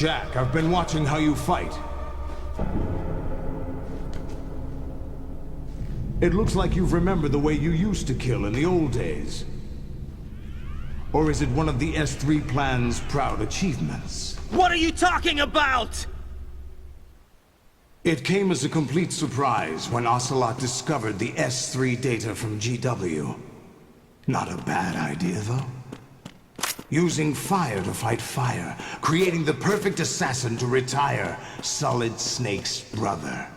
Jack, I've been watching how you fight. It looks like you've remembered the way you used to kill in the old days. Or is it one of the S3 plan's proud achievements? What are you talking about? It came as a complete surprise when Ocelot discovered the S3 data from GW. Not a bad idea, though. Using fire to fight fire, creating the perfect assassin to retire Solid Snake's brother.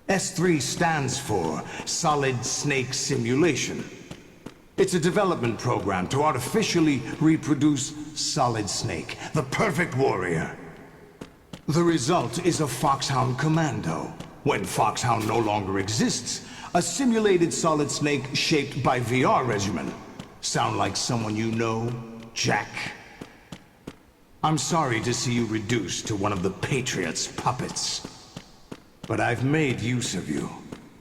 S3 stands for Solid Snake Simulation. It's a development program to artificially reproduce Solid Snake, the perfect warrior. The result is a Foxhound Commando. When Foxhound no longer exists, a simulated Solid Snake shaped by VR regimen. Sound like someone you know, Jack? I'm sorry to see you reduced to one of the Patriots' puppets. But I've made use of you,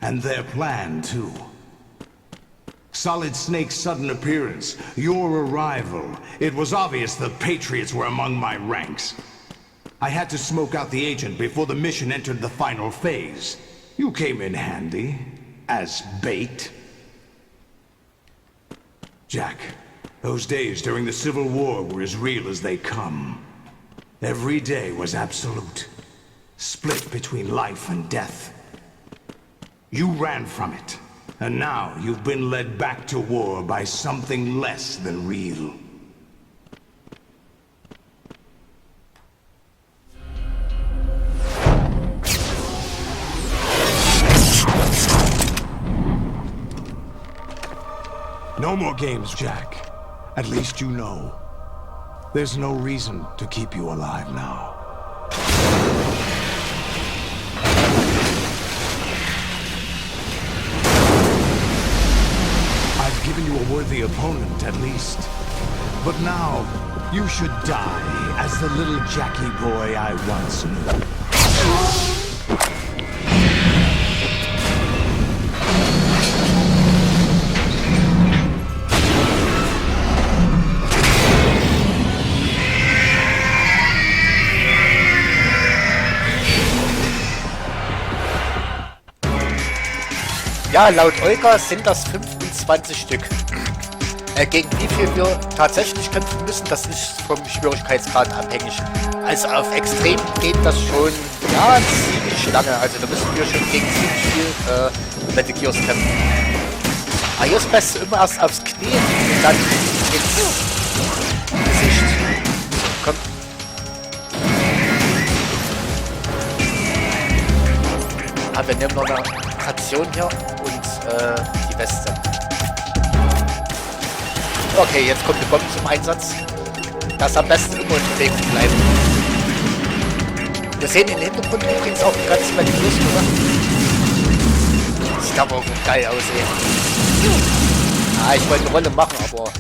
and their plan too. Solid Snake's sudden appearance, your arrival, it was obvious the Patriots were among my ranks. I had to smoke out the agent before the mission entered the final phase. You came in handy, as bait. Jack, those days during the Civil War were as real as they come. Every day was absolute, split between life and death. You ran from it, and now you've been led back to war by something less than real. No more games, Jack. At least you know. There's no reason to keep you alive now. I've given you a worthy opponent, at least. But now, you should die as the little Jackie boy I once knew. Ja, laut Olga sind das 25 Stück. Gegen wie viel wir tatsächlich kämpfen müssen, das ist vom Schwierigkeitsgrad abhängig. Also auf Extrem geht das schon, ja, ziemlich lange. Also da müssen wir schon gegen ziemlich viel Metal Gears kämpfen. Aber hier ist das Beste immer erst aufs Knie und dann ins Gesicht. Komm. Aber wir nehmen noch eine Ration hier und die Weste. Okay, jetzt kommt die Bombe zum Einsatz. Das ist am besten immer unterwegs bleiben. Wir sehen im Hintergrund übrigens auch die ganze Metal Gears, oder? Das sieht aber auch geil aussehen. Ah, ich wollte eine Rolle machen, aber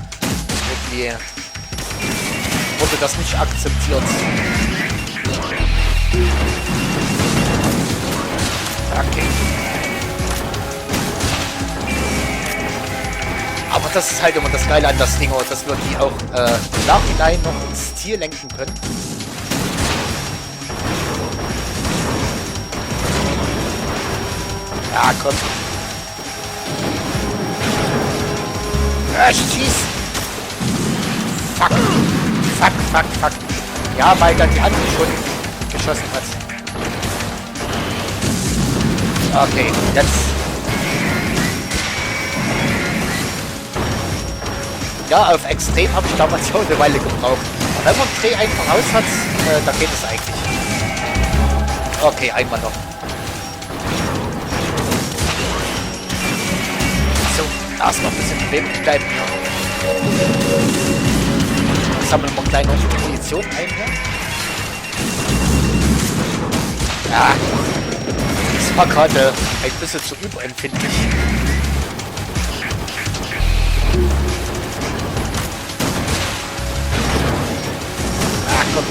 irgendwie wurde das nicht akzeptiert. Okay. Aber das ist halt immer das Geile an das Ding, dass wir die auch im Nachhinein noch ins Ziel lenken können. Ja, komm. Schieß! Fuck! Fuck, fuck, fuck. Ja, weil dann die andere schon geschossen hat. Okay, jetzt. Ja, auf Extrem habe ich damals auch eine Weile gebraucht. Aber wenn man den Dreh einfach aus hat, dann geht es eigentlich. Okay, einmal noch. So, erstmal ein bisschen beweglich bleiben. Sammeln wir gleich noch die Munition ein hier. Ja. Das war gerade ein bisschen zu überempfindlich. Ah, komm.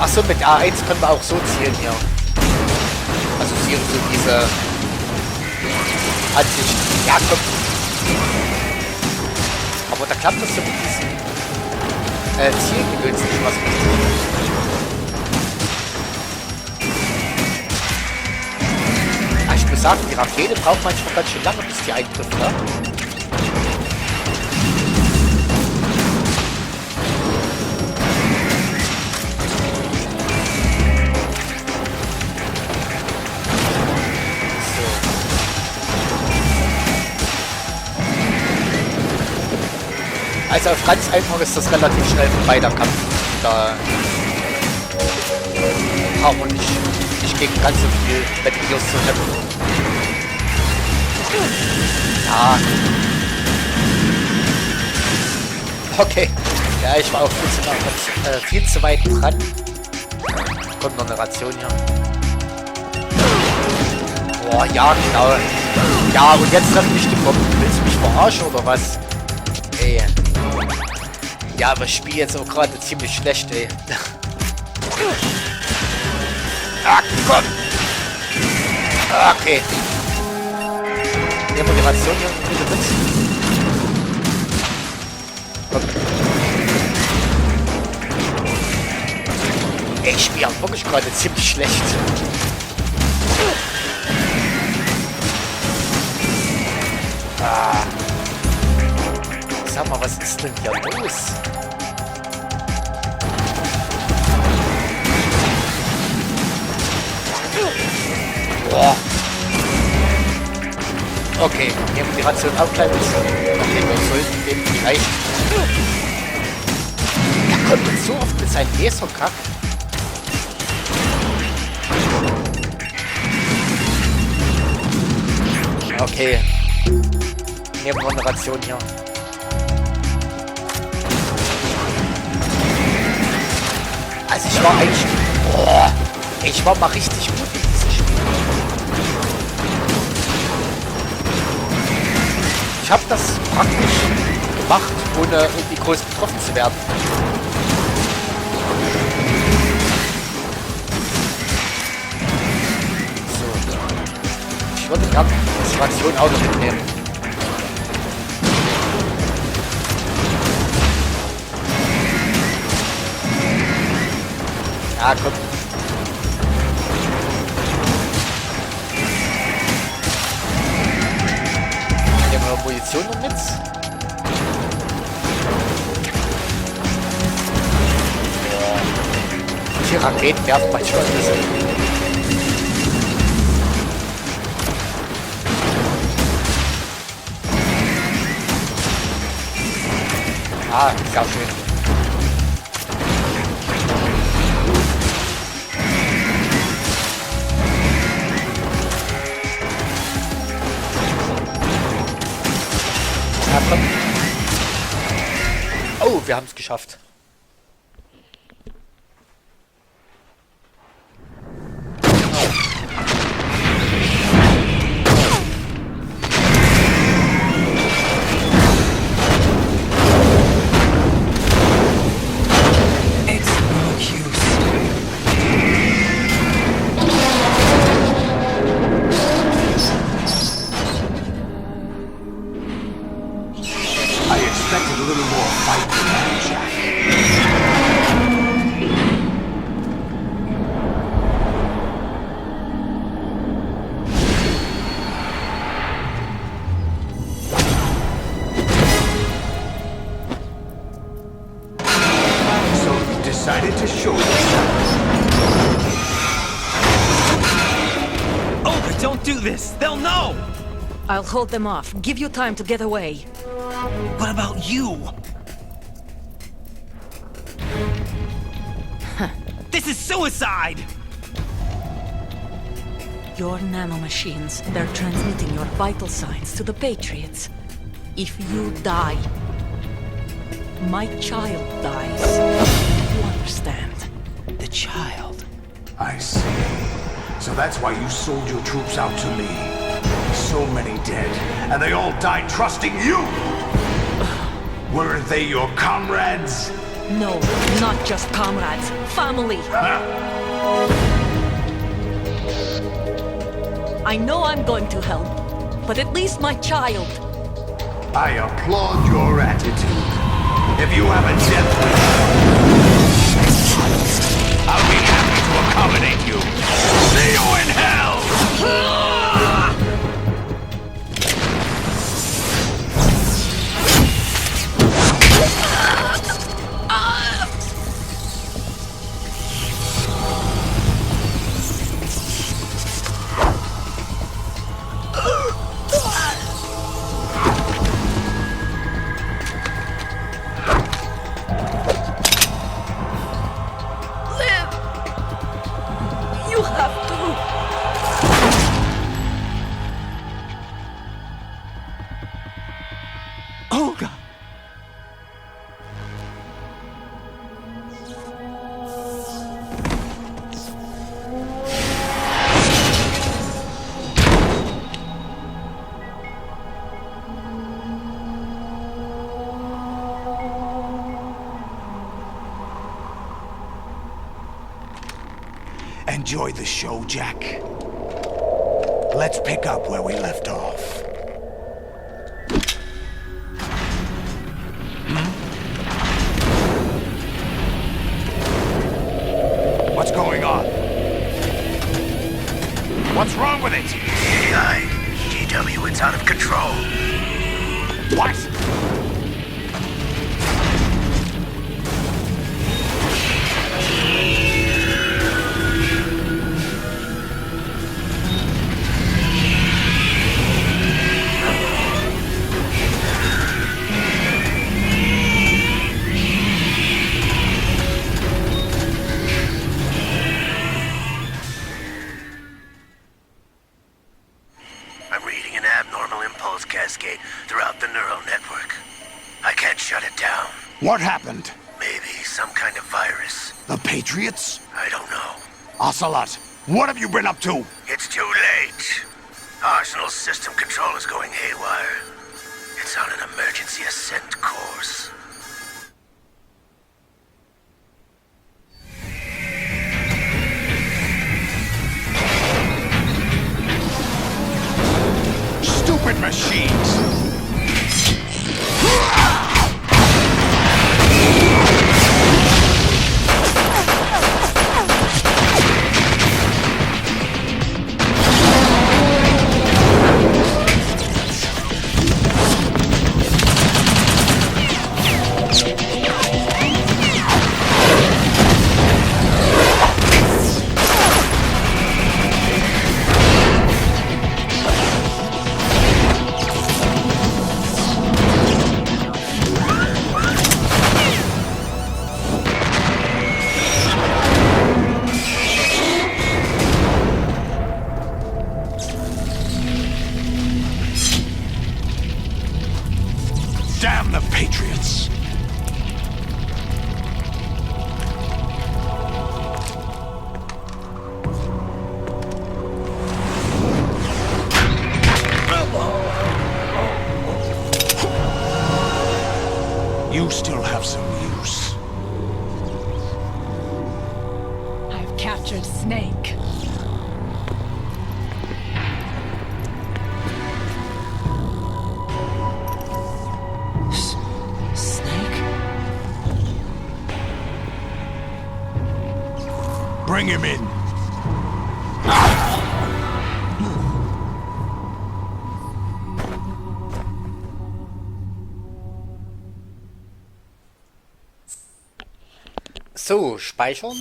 Achso, mit A1 können wir auch so zielen hier. Also so diese Ansicht. Ja, komm. Aber da klappt das so mit diesen Zielgedöns nicht was richtig. Ich muss sagen, die Rakete braucht manchmal ganz schön lange, bis die eintrifft, ne? Also auf ganz einfach ist das relativ schnell vorbei, der Kampf. Da braucht man nicht gegen ganz so viel Metal-Gears zu kämpfen. Ja. Okay. Ja, ich war auch viel zu weit dran. Kommt noch eine Ration hier. Boah, ja, genau. Ja, und jetzt treffen mich die Bomben. Willst du mich verarschen oder was? Ey. Ja, aber ich spiele jetzt auch gerade ziemlich schlecht, ey. Ah, komm! Okay. Nehmen wir die Ration hier bitte mit. Komm. Ey, ich spiele wirklich gerade ziemlich schlecht. Ah. Sag mal, was ist denn hier los? Boah. Okay, nehmen wir die Ration auch gleich mit. Okay, wir sollten dem die reichen. Er kommt uns so oft mit seinem Laserkack. Okay. Nehmen wir eine Ration hier. Also ich war eigentlich... Boah, ich war mal richtig gut in diesem Spiel. Ich habe das praktisch gemacht, ohne irgendwie groß betroffen zu werden. So. Ich würde gerne die Situation auch noch mitnehmen. Ja, komm. Nehmen wir Munition noch mit. Die Raketen werfen manchmal ein bisschen. Ah, sehr schön. Oh, wir haben es geschafft. I'll hold them off. Give you time to get away. What about you? This is suicide! Your nanomachines, they're transmitting your vital signs to the Patriots. If you die, my child dies. You understand? The child. I see. So that's why you sold your troops out to me. So many dead, and they all died trusting you! Weren't they your comrades? No, not just comrades. Family! I know I'm going to help, but at least my child. I applaud your attitude. If you have a death wish, I'll be happy to accommodate you. See you in hell! You have to. Olga! Enjoy the show, Jack. Let's pick up where we left off. What's going on? What's wrong with it? AI, GW, it's out of control. What? I'm reading an abnormal impulse cascade throughout the neural network. I can't shut it down. What happened? Maybe some kind of virus. The Patriots? I don't know. Ocelot, what have you been up to? It's too late. Arsenal's system control is going haywire. It's on an emergency ascent course. Stupid machines! Damn the Patriots! You still have some use. I've captured Snake. Snake? Bring him in. So, speichern.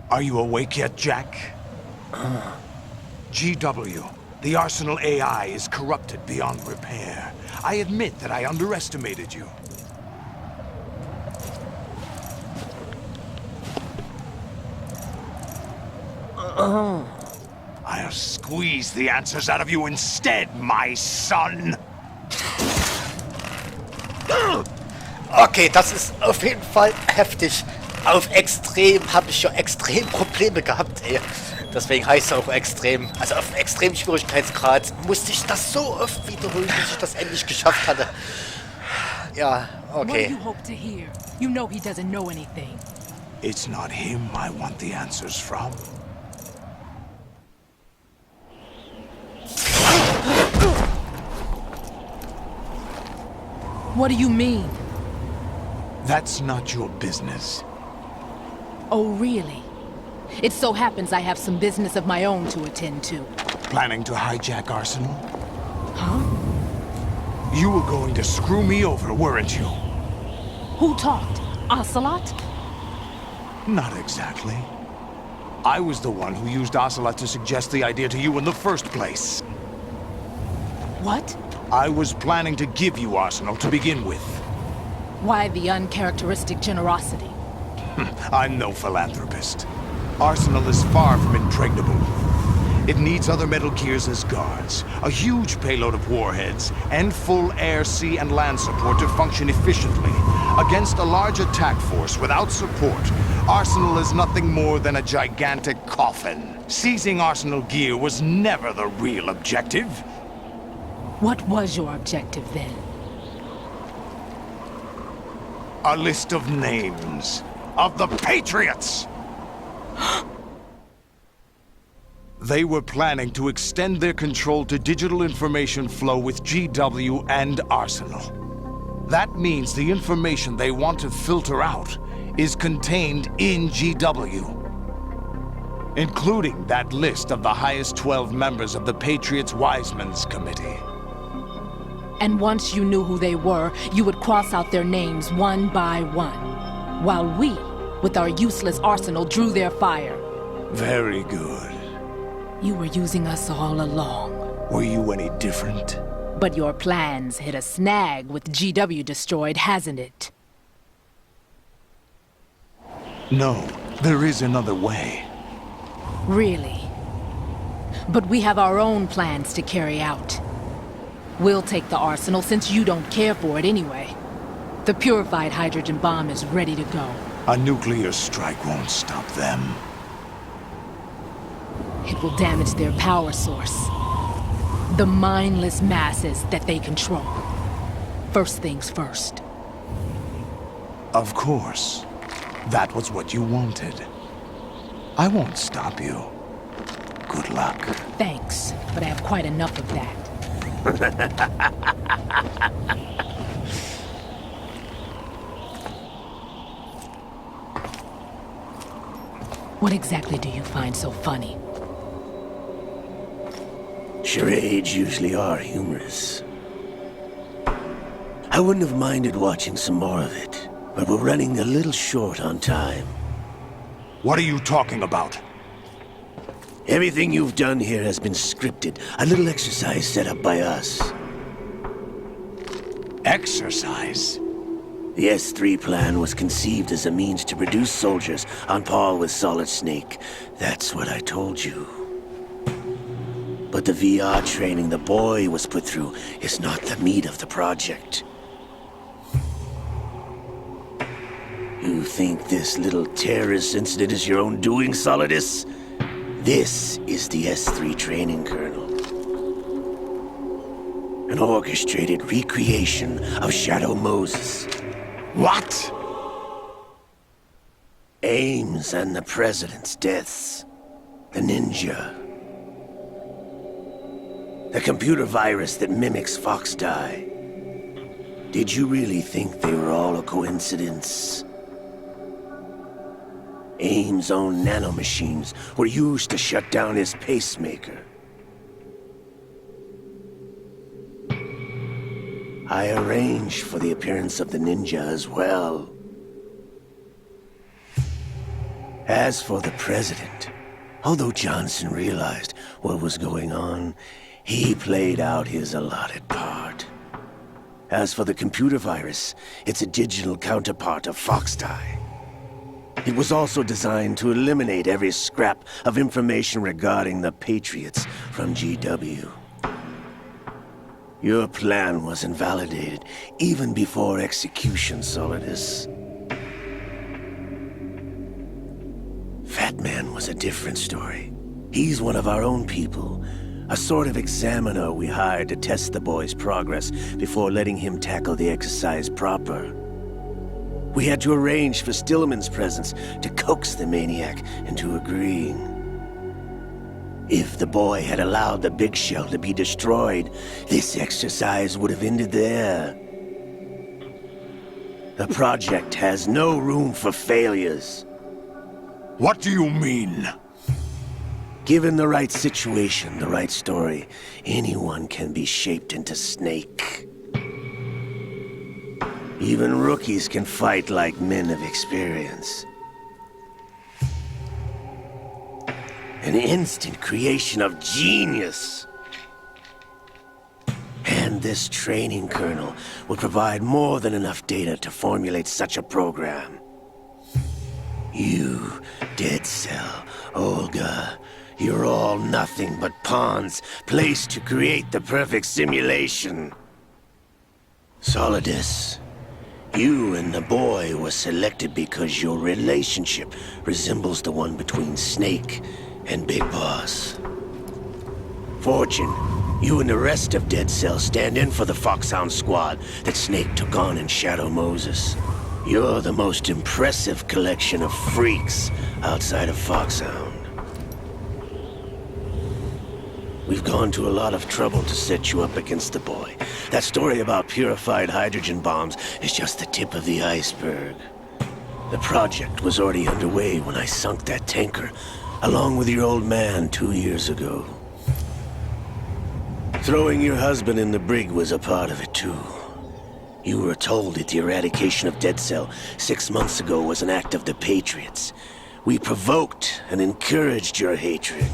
Are you awake yet, Jack? GW, the Arsenal AI is corrupted beyond repair. I admit that I underestimated you. I'll squeeze the answers out of you instead, my son. Okay, das ist auf jeden Fall heftig. Auf extrem habe ich ja extrem Probleme gehabt, ey. Deswegen heißt es auch extrem. Also auf extrem Schwierigkeitsgrad musste ich das so oft wiederholen, bis ich das endlich geschafft hatte. Ja, What do okay. you hope to hear? You know he doesn't know anything. It's not him I want the answers from. What do you mean? That's not your business. Oh, really? It so happens I have some business of my own to attend to. Planning to hijack Arsenal? Huh? You were going to screw me over, weren't you? Who talked? Ocelot? Not exactly. I was the one who used Ocelot to suggest the idea to you in the first place. What? I was planning to give you Arsenal to begin with. Why the uncharacteristic generosity? I'm no philanthropist. Arsenal is far from impregnable. It needs other Metal Gears as guards, a huge payload of warheads, and full air, sea, and land support to function efficiently. Against a large attack force without support, Arsenal is nothing more than a gigantic coffin. Seizing Arsenal gear was never the real objective. What was your objective then? A list of names of the Patriots! They were planning to extend their control to digital information flow with GW and Arsenal. That means the information they want to filter out is contained in GW, including that list of the highest 12 members of the Patriots Wiseman's Committee. And once you knew who they were, you would cross out their names one by one, while we, with our useless arsenal, drew their fire. Very good. You were using us all along. Were you any different? But your plans hit a snag with GW destroyed, hasn't it? No, there is another way. Really? But we have our own plans to carry out. We'll take the arsenal since you don't care for it anyway. The purified hydrogen bomb is ready to go. A nuclear strike won't stop them. It will damage their power source. The mindless masses that they control. First things first. Of course. That was what you wanted. I won't stop you. Good luck. Thanks, but I have quite enough of that. What exactly do you find so funny? Charades usually are humorous. I wouldn't have minded watching some more of it, but we're running a little short on time. What are you talking about? Everything you've done here has been scripted, a little exercise set up by us. Exercise? The S3 plan was conceived as a means to produce soldiers on par with Solid Snake. That's what I told you. But the VR training the boy was put through is not the meat of the project. You think this little terrorist incident is your own doing, Solidus? This is the S3 training kernel. An orchestrated recreation of Shadow Moses. What? Ames and the President's deaths. The ninja. The computer virus that mimics Fox Die. Did you really think they were all a coincidence? Ames' own nanomachines were used to shut down his pacemaker. I arranged for the appearance of the ninja as well. As for the President, although Johnson realized what was going on, he played out his allotted part. As for the computer virus, it's a digital counterpart of Fox Die. It was also designed to eliminate every scrap of information regarding the Patriots from GW. Your plan was invalidated even before execution, Solidus. Fat Man was a different story. He's one of our own people, A sort of examiner we hired to test the boy's progress before letting him tackle the exercise proper. We had to arrange for Stillman's presence to coax the maniac into agreeing. If the boy had allowed the big shell to be destroyed, this exercise would have ended there. The project has no room for failures. What do you mean? Given the right situation, the right story, anyone can be shaped into Snake. Even rookies can fight like men of experience. An instant creation of genius. And this training kernel would provide more than enough data to formulate such a program. You, Dead Cell, Olga, you're all nothing but pawns placed to create the perfect simulation. Solidus, you and the boy were selected because your relationship resembles the one between Snake and Big Boss. Fortune, you and the rest of Dead Cell stand in for the Foxhound squad that Snake took on in Shadow Moses. You're the most impressive collection of freaks outside of Foxhound. We've gone to a lot of trouble to set you up against the boy. That story about purified hydrogen bombs is just the tip of the iceberg. The project was already underway when I sunk that tanker, along with your old man 2 years ago. Throwing your husband in the brig was a part of it too. You were told that the eradication of Dead Cell 6 months ago was an act of the Patriots. We provoked and encouraged your hatred.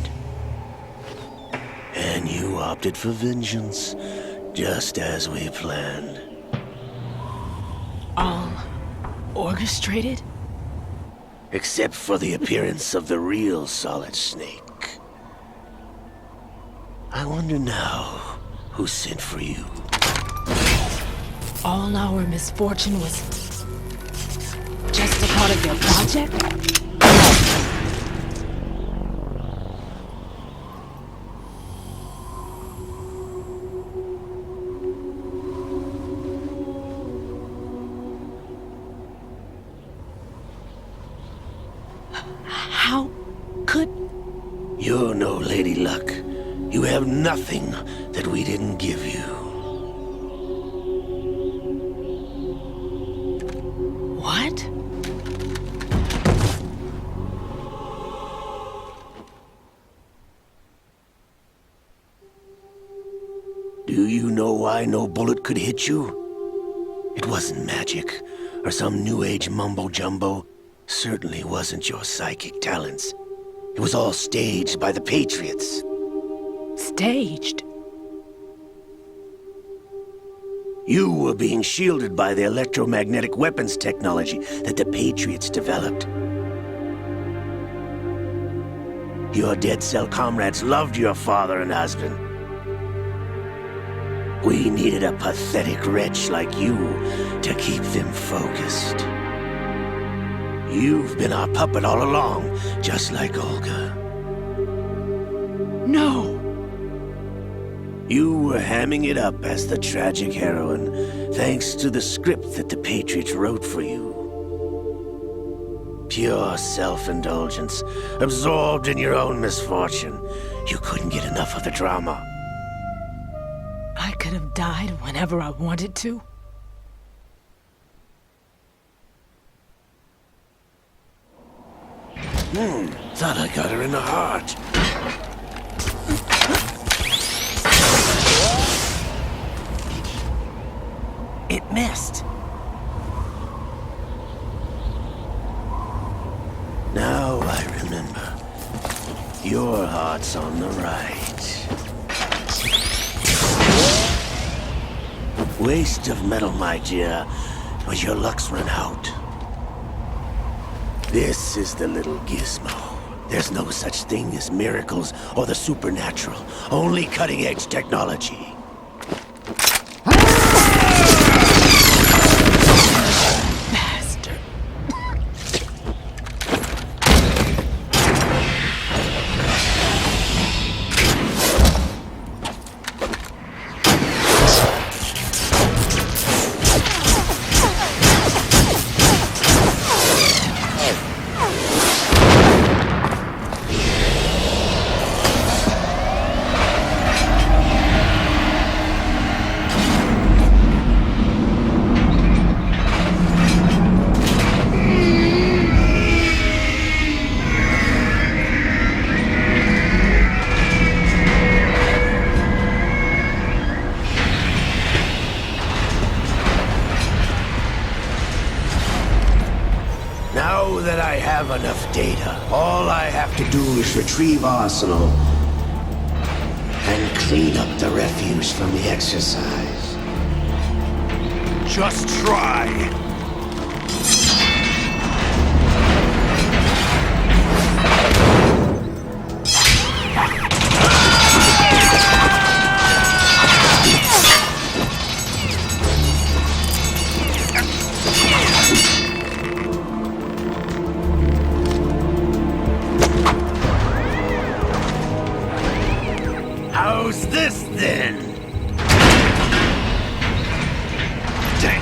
And you opted for vengeance, just as we planned. All orchestrated? Except for the appearance of the real Solid Snake. I wonder now who sent for you. All our misfortune was just a part of their project? How could... You're no Lady Luck. You have nothing that we didn't give you. What? Do you know why no bullet could hit you? It wasn't magic, or some new age mumbo-jumbo. Certainly wasn't your psychic talents. It was all staged by the Patriots. Staged? You were being shielded by the electromagnetic weapons technology that the Patriots developed. Your Dead Cell comrades loved your father and husband. We needed a pathetic wretch like you to keep them focused. You've been our puppet all along, just like Olga. No! You were hamming it up as the tragic heroine, thanks to the script that the Patriots wrote for you. Pure self-indulgence, absorbed in your own misfortune. You couldn't get enough of the drama. I could have died whenever I wanted to. Thought I got her in the heart. It missed. Now I remember. Your heart's on the right. Waste of metal, my dear, but your luck's run out. This is the little gizmo. There's no such thing as miracles or the supernatural. Only cutting-edge technology. Bastard. data. All I have to do is retrieve Arsenal and clean up the refuse from the exercise. Just try. How's this then? Damn.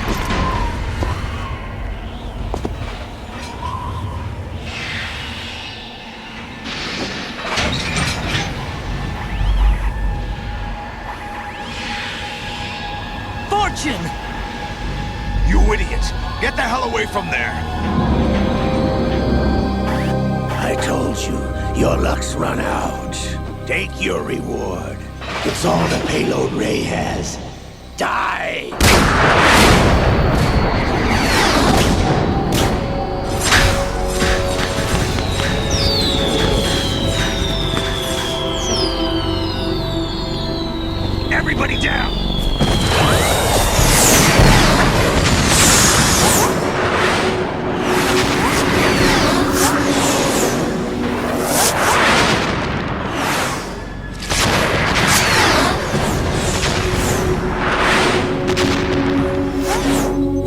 Fortune! You idiot! Get the hell away from there! I told you, your luck's run out. Take your reward. It's all the payload Ray has. Die! Everybody down!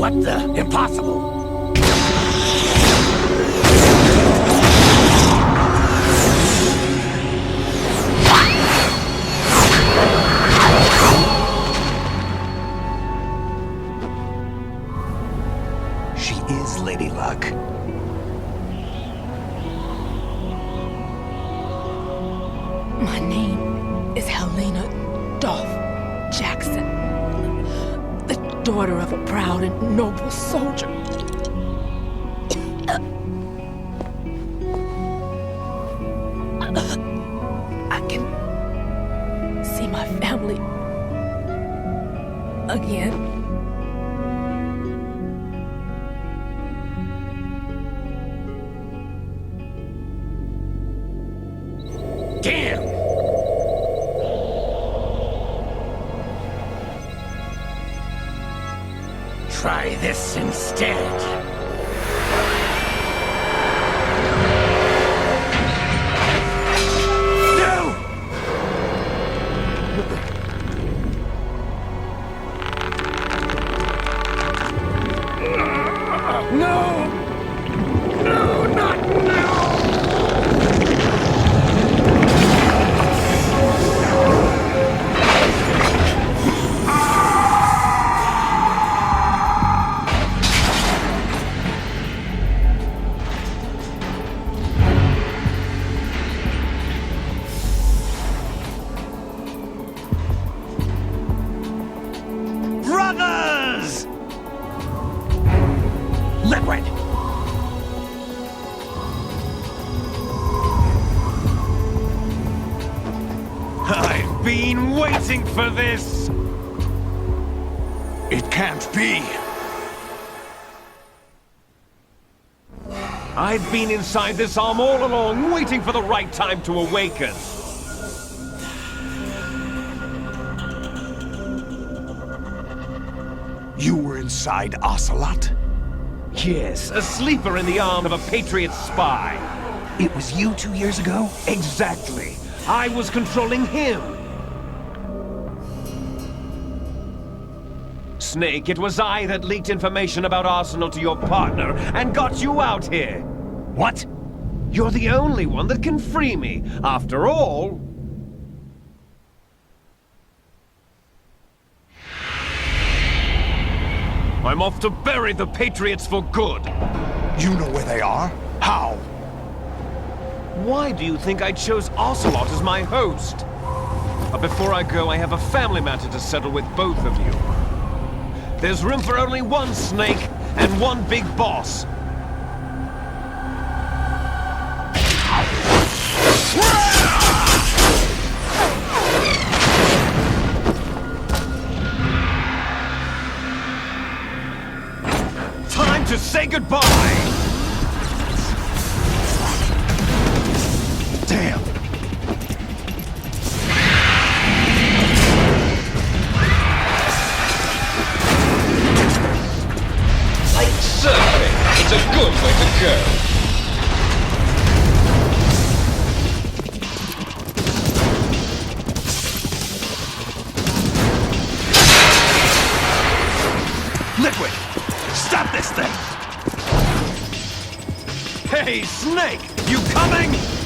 What the? Impossible! She is Lady Luck. My name is Helena Dolph Jackson, the daughter of a proud and noble soldier. I can see my family again. Damn! Try this instead. Brothers! Liquid! I've been waiting for this! It can't be! I've been inside this arm all along, waiting for the right time to awaken. You were inside Ocelot? Yes, a sleeper in the arm of a Patriot spy. It was you 2 years ago? Exactly. I was controlling him. Snake, it was I that leaked information about Arsenal to your partner and got you out here. What? You're the only one that can free me. After all... I'm off to bury the Patriots for good. You know where they are? How? Why do you think I chose Ocelot as my host? But before I go, I have a family matter to settle with both of you. There's room for only one Snake and one big boss. Time to say goodbye! Hey, Snake! You coming?